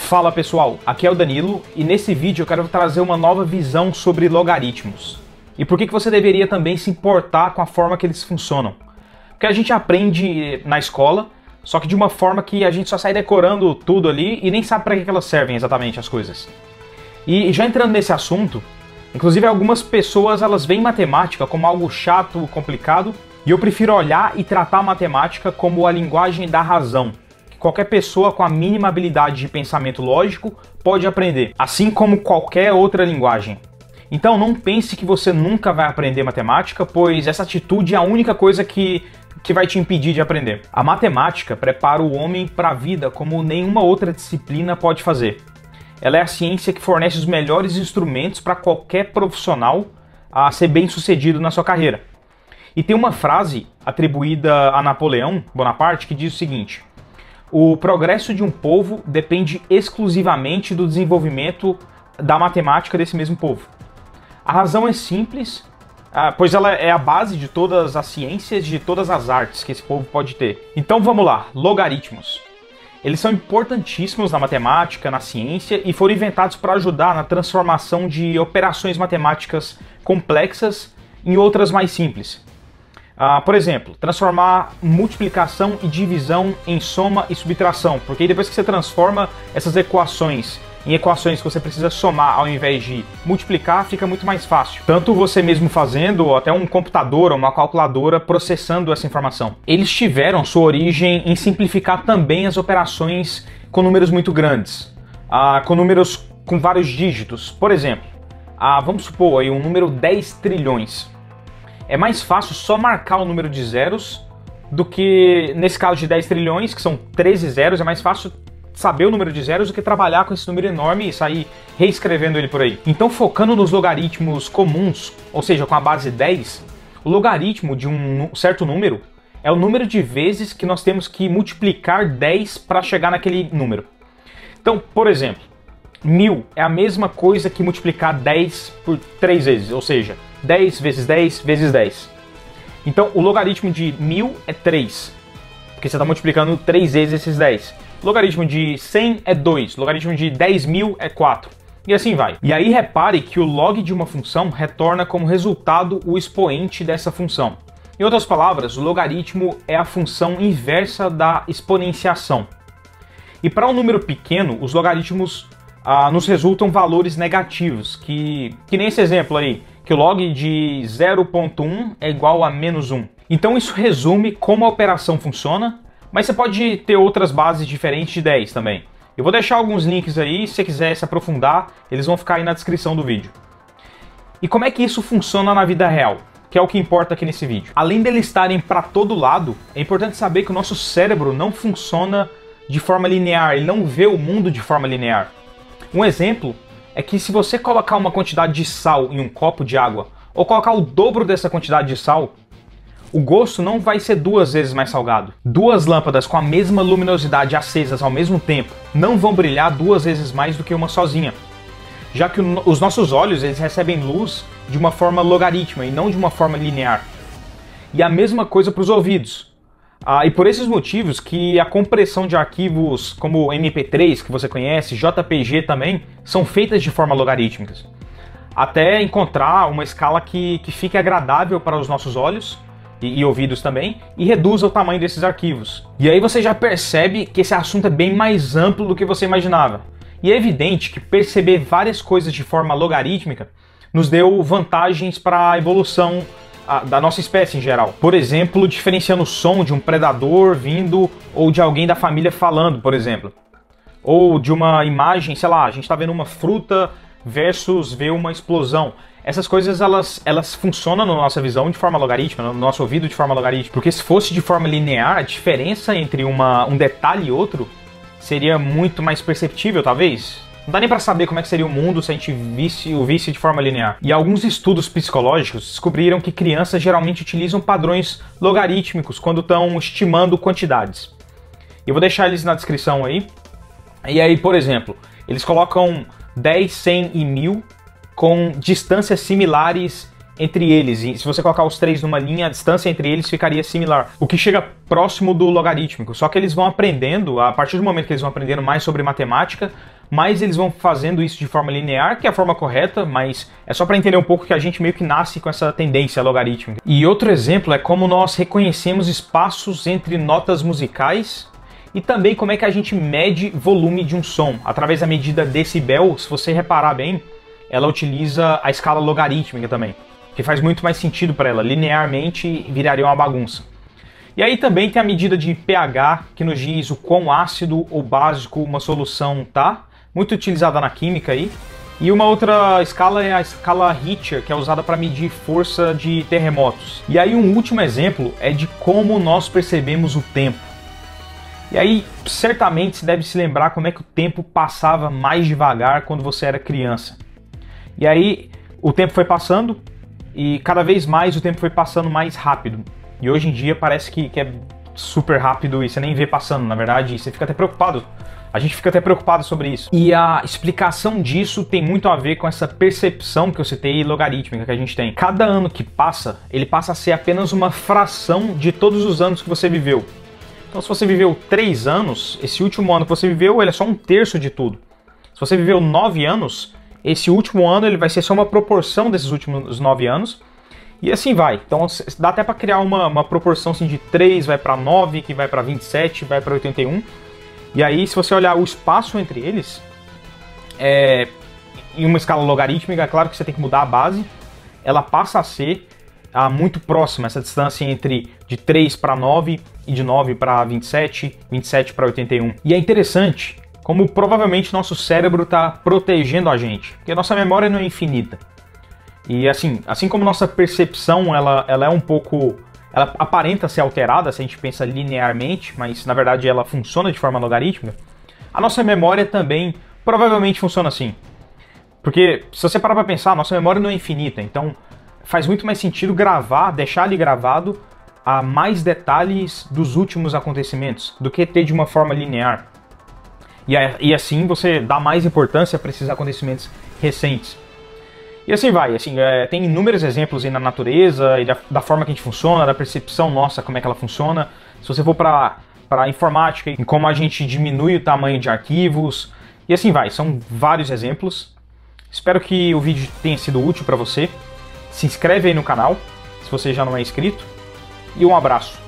Fala pessoal, aqui é o Danilo e nesse vídeo eu quero trazer uma nova visão sobre logaritmos. E por que você deveria também se importar com a forma que eles funcionam. Porque a gente aprende na escola, só que de uma forma que a gente só sai decorando tudo ali e nem sabe para que elas servem exatamente as coisas. E já entrando nesse assunto, inclusive algumas pessoas elas veem matemática como algo chato, complicado, e eu prefiro olhar e tratar a matemática como a linguagem da razão. Qualquer pessoa com a mínima habilidade de pensamento lógico pode aprender, assim como qualquer outra linguagem. Então não pense que você nunca vai aprender matemática, pois essa atitude é a única coisa que vai te impedir de aprender. A matemática prepara o homem para a vida como nenhuma outra disciplina pode fazer. Ela é a ciência que fornece os melhores instrumentos para qualquer profissional a ser bem-sucedido na sua carreira. E tem uma frase atribuída a Napoleão Bonaparte que diz o seguinte: o progresso de um povo depende exclusivamente do desenvolvimento da matemática desse mesmo povo. A razão é simples, pois ela é a base de todas as ciências, de todas as artes que esse povo pode ter. Então vamos lá, logaritmos. Eles são importantíssimos na matemática, na ciência e foram inventados para ajudar na transformação de operações matemáticas complexas em outras mais simples. Por exemplo, transformar multiplicação e divisão em soma e subtração, porque aí depois que você transforma essas equações em equações que você precisa somar ao invés de multiplicar, fica muito mais fácil. Tanto você mesmo fazendo, ou até um computador ou uma calculadora processando essa informação. Eles tiveram sua origem em simplificar também as operações com números muito grandes, com números com vários dígitos. Por exemplo, vamos supor aí um número 10 trilhões. É mais fácil só marcar o número de zeros do que, nesse caso de 10 trilhões, que são 13 zeros, é mais fácil saber o número de zeros do que trabalhar com esse número enorme e sair reescrevendo ele por aí. Então, focando nos logaritmos comuns, ou seja, com a base 10, o logaritmo de um certo número é o número de vezes que nós temos que multiplicar 10 para chegar naquele número. Então, por exemplo, 1000 é a mesma coisa que multiplicar 10 por 3 vezes, ou seja, 10 vezes 10 vezes 10. Então, o logaritmo de 1000 é 3, porque você está multiplicando 3 vezes esses 10. O logaritmo de 100 é 2, o logaritmo de 10.000 é 4. E assim vai. E aí repare que o log de uma função retorna como resultado o expoente dessa função. Em outras palavras, o logaritmo é a função inversa da exponenciação. E para um número pequeno, os logaritmos nos resultam valores negativos, que nem esse exemplo aí, que o log de 0.1 é igual a menos 1. Então isso resume como a operação funciona, mas você pode ter outras bases diferentes de 10 também. Eu vou deixar alguns links aí, se você quiser se aprofundar, eles vão ficar aí na descrição do vídeo. E como é que isso funciona na vida real? Que é o que importa aqui nesse vídeo. Além deles estarem para todo lado, é importante saber que o nosso cérebro não funciona de forma linear, ele não vê o mundo de forma linear. Um exemplo é que se você colocar uma quantidade de sal em um copo de água, ou colocar o dobro dessa quantidade de sal, o gosto não vai ser 2 vezes mais salgado. 2 lâmpadas com a mesma luminosidade acesas ao mesmo tempo não vão brilhar 2 vezes mais do que uma sozinha, já que os nossos olhos eles recebem luz de uma forma logarítmica e não de uma forma linear. E a mesma coisa para os ouvidos. E por esses motivos que a compressão de arquivos como MP3, que você conhece, JPG também, são feitas de forma logarítmica. Até encontrar uma escala que fique agradável para os nossos olhos e ouvidos também, e reduza o tamanho desses arquivos. E aí você já percebe que esse assunto é bem mais amplo do que você imaginava. E é evidente que perceber várias coisas de forma logarítmica nos deu vantagens para a evolução da nossa espécie em geral. Por exemplo, diferenciando o som de um predador vindo ou de alguém da família falando, por exemplo. Ou de uma imagem, sei lá, a gente está vendo uma fruta versus ver uma explosão. Essas coisas elas funcionam na nossa visão de forma logarítmica, no nosso ouvido de forma logarítmica. Porque se fosse de forma linear, a diferença entre um detalhe e outro seria muito mais perceptível, talvez. Não dá nem para saber como é que seria o mundo se a gente visse de forma linear. E alguns estudos psicológicos descobriram que crianças geralmente utilizam padrões logarítmicos quando estão estimando quantidades. Eu vou deixar eles na descrição aí. E aí, por exemplo, eles colocam 10, 100 e 1000 com distâncias similares entre eles. E se você colocar os três numa linha, a distância entre eles ficaria similar, o que chega próximo do logarítmico. Só que eles vão aprendendo, a partir do momento que eles vão aprendendo mais sobre matemática, mais eles vão fazendo isso de forma linear, que é a forma correta, mas é só para entender um pouco que a gente meio que nasce com essa tendência logarítmica. E outro exemplo é como nós reconhecemos espaços entre notas musicais e também como é que a gente mede volume de um som. Através da medida decibel, se você reparar bem, ela utiliza a escala logarítmica também, que faz muito mais sentido para ela. Linearmente viraria uma bagunça. E aí também tem a medida de pH, que nos diz o quão ácido ou básico uma solução tá, muito utilizada na química aí. E uma outra escala é a escala Richter, que é usada para medir força de terremotos. E aí um último exemplo é de como nós percebemos o tempo. E aí, certamente você deve se lembrar como é que o tempo passava mais devagar quando você era criança. E aí, o tempo foi passando e cada vez mais o tempo foi passando mais rápido. E hoje em dia parece que é super rápido e você nem vê passando, na verdade, e você fica até preocupado. A gente fica até preocupado sobre isso. E a explicação disso tem muito a ver com essa percepção que eu citei logarítmica que a gente tem. Cada ano que passa, ele passa a ser apenas uma fração de todos os anos que você viveu. Então, se você viveu 3 anos, esse último ano que você viveu, ele é só um terço de tudo. Se você viveu 9 anos, esse último ano ele vai ser só uma proporção desses últimos 9 anos. E assim vai. Então, dá até para criar uma proporção assim, de 3 vai para 9, que vai para 27, vai para 81. E aí, se você olhar o espaço entre eles, em uma escala logarítmica, é claro que você tem que mudar a base, ela passa a ser muito próxima, essa distância entre de 3 para 9 e de 9 para 27, 27 para 81. E é interessante como provavelmente nosso cérebro está protegendo a gente, porque a nossa memória não é infinita. E assim como nossa percepção ela é um pouco... ela aparenta ser alterada se a gente pensa linearmente, mas na verdade ela funciona de forma logarítmica, a nossa memória também provavelmente funciona assim. Porque se você parar para pensar, a nossa memória não é infinita, então faz muito mais sentido gravar, deixar ali gravado a mais detalhes dos últimos acontecimentos do que ter de uma forma linear. E assim você dá mais importância para esses acontecimentos recentes. E assim vai, tem inúmeros exemplos aí na natureza e da forma que a gente funciona, da percepção nossa, como é que ela funciona. Se você for para a informática, em como a gente diminui o tamanho de arquivos, e assim vai, são vários exemplos. Espero que o vídeo tenha sido útil para você. Se inscreve aí no canal, se você já não é inscrito, e um abraço.